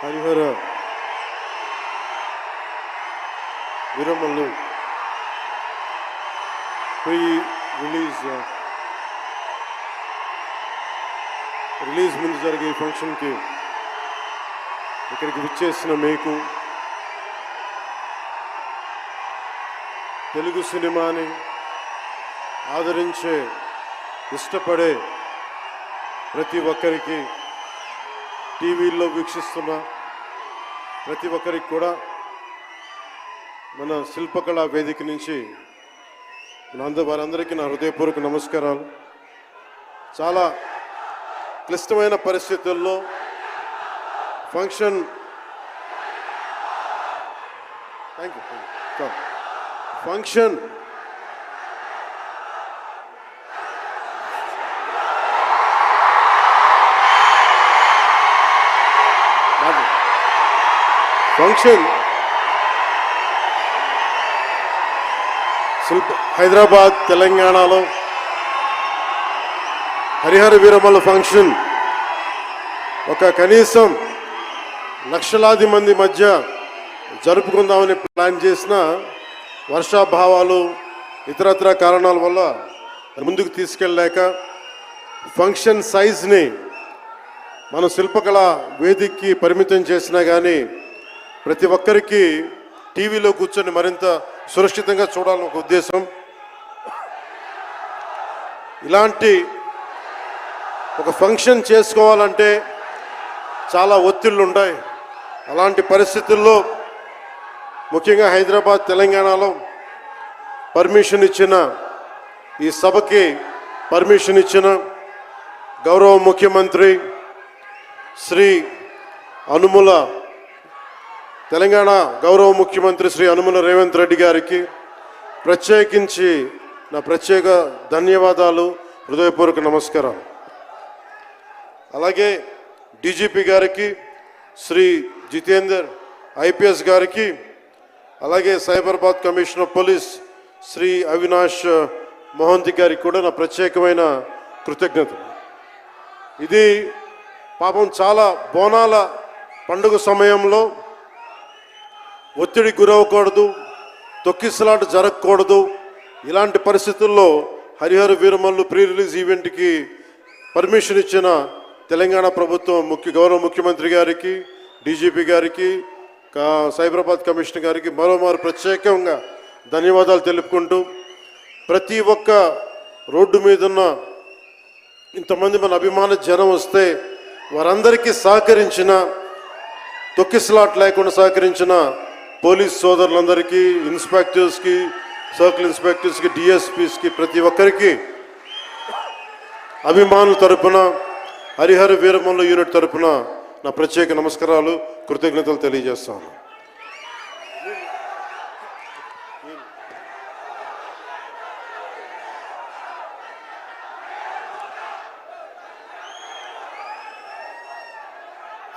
Harihara Veeramallu pre release ముందు జరిగే ఈ ఫంక్షన్కి ఇక్కడికి విచ్చేసిన మీకు, తెలుగు సినిమాని ఆదరించే ఇష్టపడే ప్రతి ఒక్కరికి, టీవీల్లో వీక్షిస్తున్న ప్రతి ఒక్కరికి కూడా మన శిల్పకళా వేదిక నుంచి వారందరికీ నా హృదయపూర్వక నమస్కారాలు. చాలా క్లిష్టమైన పరిస్థితుల్లో ఫంక్షన్ ఫంక్షన్ హైదరాబాద్ తెలంగాణలో హరిహర వీరమల్ల ఫంక్షన్ ఒక కనీసం లక్షలాది మంది మధ్య జరుపుకుందామని ప్లాన్ చేసిన వర్షాభావాలు ఇతరత్ర కారణాల వల్ల ముందుకు తీసుకెళ్ళలేక ఫంక్షన్ సైజ్ని మన శిల్పకళా వేదికకి పరిమితం చేసినా కానీ ప్రతి ఒక్కరికి టీవీలో కూర్చొని మరింత సురక్షితంగా చూడాలని ఒక ఉద్దేశం. ఇలాంటి ఒక ఫంక్షన్ చేసుకోవాలంటే చాలా ఒత్తిళ్ళు ఉంటాయి. అలాంటి పరిస్థితుల్లో ముఖ్యంగా హైదరాబాద్ తెలంగాణలో పర్మిషన్ ఇచ్చిన, ఈ సభకి పర్మిషన్ ఇచ్చిన గౌరవ ముఖ్యమంత్రి శ్రీ అనుముల, తెలంగాణ గౌరవ ముఖ్యమంత్రి శ్రీ అనుముల రేవంత్ రెడ్డి గారికి ప్రత్యేకించి నా ప్రత్యేక ధన్యవాదాలు, హృదయపూర్వక నమస్కారాలు. అలాగే డీజీపీ గారికి, శ్రీ జితేందర్ ఐపీఎస్ గారికి, అలాగే Cyberabad commissioner of police Shri Avinash Mohanty గారికి కూడా నా ప్రత్యేకమైన కృతజ్ఞతలు. ఇది పాపం చాలా బోనాల పండుగ సమయంలో ఒత్తిడి గురవకూడదు, తొక్కిసలాట జరగకూడదు. ఇలాంటి పరిస్థితుల్లో హరిహర వీరమల్లు ప్రీ రిలీజ్ ఈవెంట్కి పర్మిషన్ ఇచ్చిన తెలంగాణ ప్రభుత్వం గౌరవ ముఖ్యమంత్రి గారికి, డీజీపీ గారికి, సైబరాబాద్ కమిషనర్ గారికి మరోమారు ప్రత్యేకంగా ధన్యవాదాలు తెలుపుకుంటూ, ప్రతి ఒక్క రోడ్డు మీద ఉన్న ఇంతమంది మన అభిమాన జనం వస్తే వారందరికీ సహకరించిన, తొక్కిసలాట లేకుండా సహకరించిన పోలీస్ సోదరులందరికీ, ఇన్స్పెక్టర్స్కి, సర్కిల్ ఇన్స్పెక్టర్స్కి, డిఎస్పీస్కి, ప్రతి ఒక్కరికి అభిమానుల తరపున, హరిహర వీరమల్లు యూనిట్ తరపున నా ప్రత్యేక నమస్కారాలు, కృతజ్ఞతలు తెలియజేస్తాను.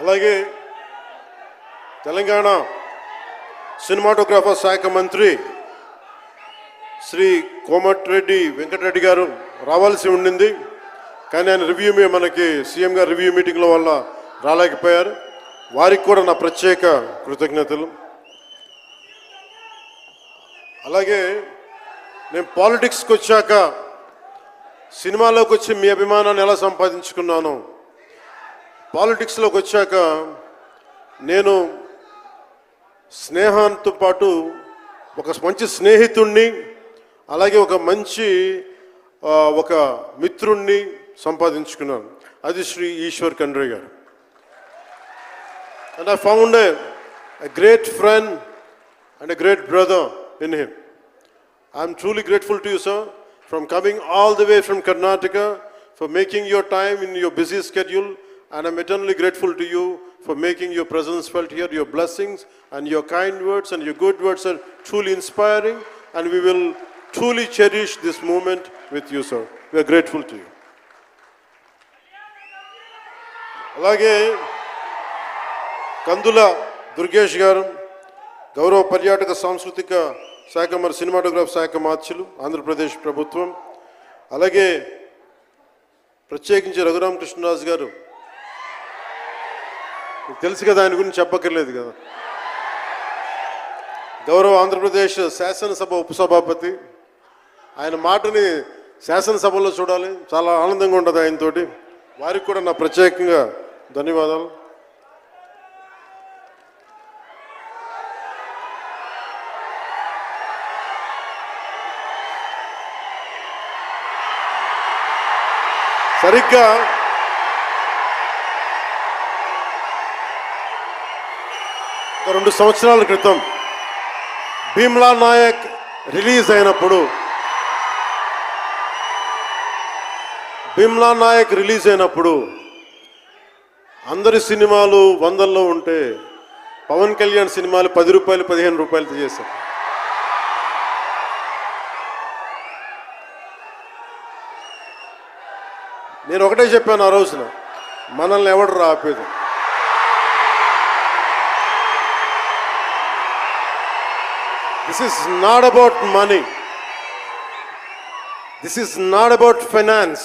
అలాగే తెలంగాణ సినిమాటోగ్రాఫర్ శాఖ మంత్రి శ్రీ కోమటిరెడ్డి వెంకటరెడ్డి గారు రావాల్సి ఉండింది, కానీ ఆయన మనకి సీఎం గారు రివ్యూ మీటింగ్ల వల్ల రాలేకపోయారు. వారికి కూడా నా ప్రత్యేక కృతజ్ఞతలు. అలాగే నేను పాలిటిక్స్కి వచ్చాక, సినిమాలోకి వచ్చి మీ అభిమానాన్ని ఎలా సంపాదించుకున్నాను, పాలిటిక్స్లోకి వచ్చాక నేను స్నేహంతో పాటు ఒక మంచి స్నేహితుణ్ణి, అలాగే ఒక మంచి ఒక మిత్రుణ్ణి సంపాదించుకున్నాను. అది శ్రీ ఈశ్వర్ ఖండ్రే గారు. And I found a great friend and a great brother in him. I am truly grateful to you, sir, from coming all the way from Karnataka, for making your time in your busy schedule, and I'm eternally grateful to you for making your presence felt here. Your blessings and your kind words and your good words are truly inspiring, and we will truly cherish this moment with you, sir. We are grateful to you. అలాగే కందుల దుర్గేష్ గారు, గౌరవ పర్యాటక సాంస్కృతిక శాఖ మరి cinematograph శాఖ మార్చులు, ఆంధ్రప్రదేశ్ ప్రభుత్వం. అలాగే ప్రత్యేకించి రఘురామకృష్ణరాజు గారు మీకు తెలుసు కదా, ఆయన గురించి చెప్పక్కర్లేదు కదా. గౌరవ ఆంధ్రప్రదేశ్ శాసనసభ ఉపసభాపతి, ఆయన మాటని శాసనసభలో చూడాలి, చాలా ఆనందంగా ఉంటుంది ఆయనతోటి. వారికి కూడా నా ప్రత్యేకంగా ధన్యవాదాలు. సరిగ్గా ఒక 2 సంవత్సరాల క్రితం భీమ్లా నాయక్ రిలీజ్ అయినప్పుడు అందరి సినిమాలు 100లో ఉంటే పవన్ కళ్యాణ్ సినిమాలు 10 రూపాయలు 15 రూపాయలు చేశారు. నేను ఒకటే చెప్పాను ఆ రోజున, మనల్ని ఎవడు ఆపేది. This is not about money. This is not about finance.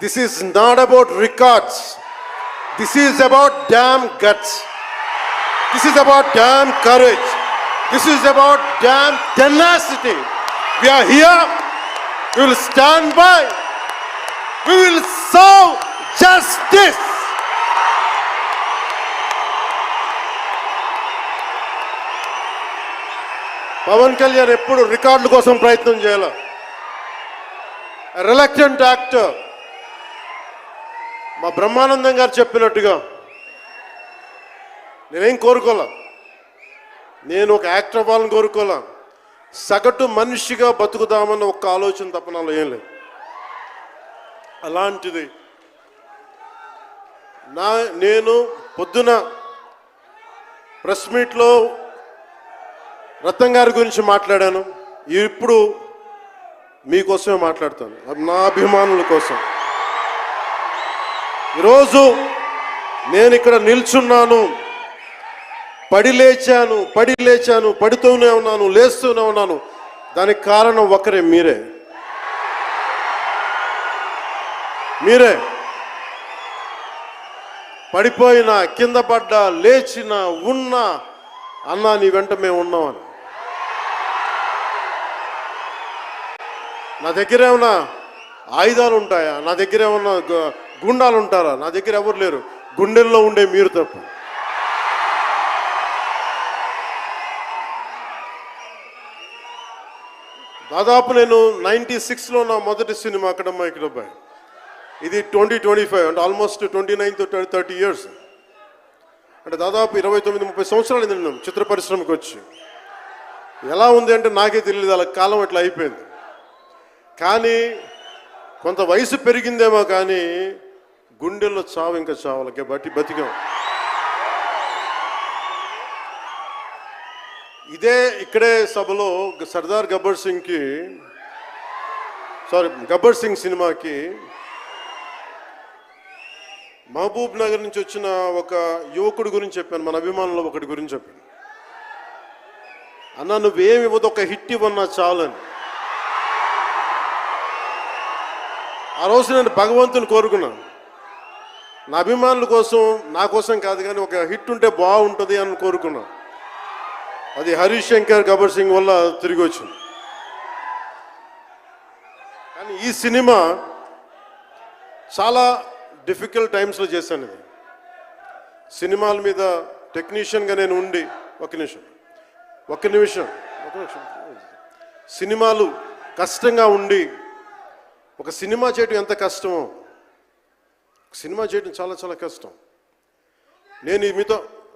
This is not about records. This is about damn guts. This is about damn courage. This is about damn tenacity. We are here. We will stand by. We will serve justice. Pawan Kalyan ఎప్పుడు రికార్డుల కోసం ప్రయత్నం చేయాల. Reluctant actor. మా బ్రహ్మానందం గారు చెప్పినట్టుగా నేనేం కోరుకోలే, నేను ఒక యాక్టర్ అవ్వాలని కోరుకోలే, సగటు మనిషిగా బతుకుదామన్న ఒక్క ఆలోచన తప్ప నాలో ఏం లేదు. అలాంటిది నేను పొద్దున ప్రెస్ మీట్లో రత్నం గారి గురించి మాట్లాడాను, ఇప్పుడు మీకోసమే మాట్లాడతాను, నా అభిమానుల కోసం. ఈరోజు నేను ఇక్కడ నిల్చున్నాను, పడి లేచాను, పడుతూనే ఉన్నాను, లేస్తూనే ఉన్నాను. దానికి కారణం ఒకరే, మీరే. పడిపోయినా, కింద పడ్డా, లేచినా, ఉన్నా, అన్నా నీ వెంట మేము ఉన్నామని. నా దగ్గర ఏమన్నా ఆయుధాలు ఉంటాయా? నా దగ్గర ఏమన్నా గుండాలు ఉంటారా? నా దగ్గర ఎవరు లేరు, గుండెల్లో ఉండే మీరు తప్ప. దాదాపు నేను 96లో నా మొదటి సినిమా అక్కడమ్మ ఇక్కడబ్బాయి. ఇది 2025 అంటే ఆల్మోస్ట్ 29 to 30 years. అంటే దాదాపు 29-30 సంవత్సరాలు నేను చిత్ర పరిశ్రమకు వచ్చి. ఎలా ఉంది అంటే నాకే తెలియదు, అలా కాలం ఇట్లా అయిపోయింది. కానీ కొంత వయసు పెరిగిందేమో కానీ గుండెల్లో చావు ఇంకా చావాలి, బతికాం. ఇక్కడే సభలో సర్దార్ గబ్బర్ సింగ్ సినిమాకి మహబూబ్ నగర్ నుంచి వచ్చిన ఒక యువకుడి గురించి చెప్పాను, మన అభిమానులు ఒకటి గురించి చెప్పాను. అన్న నువ్వేమి ఇవ్వదు, ఒక హిట్ ఇవ్వన్నా చాలని. ఆ రోజు నేను భగవంతుని కోరుకున్నాను, నా అభిమానుల కోసం, నా కోసం కాదు కానీ ఒక హిట్ ఉంటే బాగుంటుంది అని కోరుకున్నాను. అది హరీష్ శంకర్ గబ్బర్ సింగ్ వల్ల తిరిగి వచ్చింది. కానీ ఈ సినిమా చాలా డిఫికల్ట్ టైమ్స్లో చేశాను. ఇది సినిమాల మీద టెక్నీషియన్గా నేను ఉండి ఒక నిమిషం సినిమాలు కష్టంగా ఉండి, ఒక సినిమా చేయడం ఎంత కష్టమో, సినిమా చేయడం చాలా చాలా కష్టం. నేను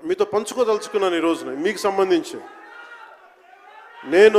మీతో పంచుకోదలుచుకున్నాను ఈ రోజున, మీకు సంబంధించి. నేను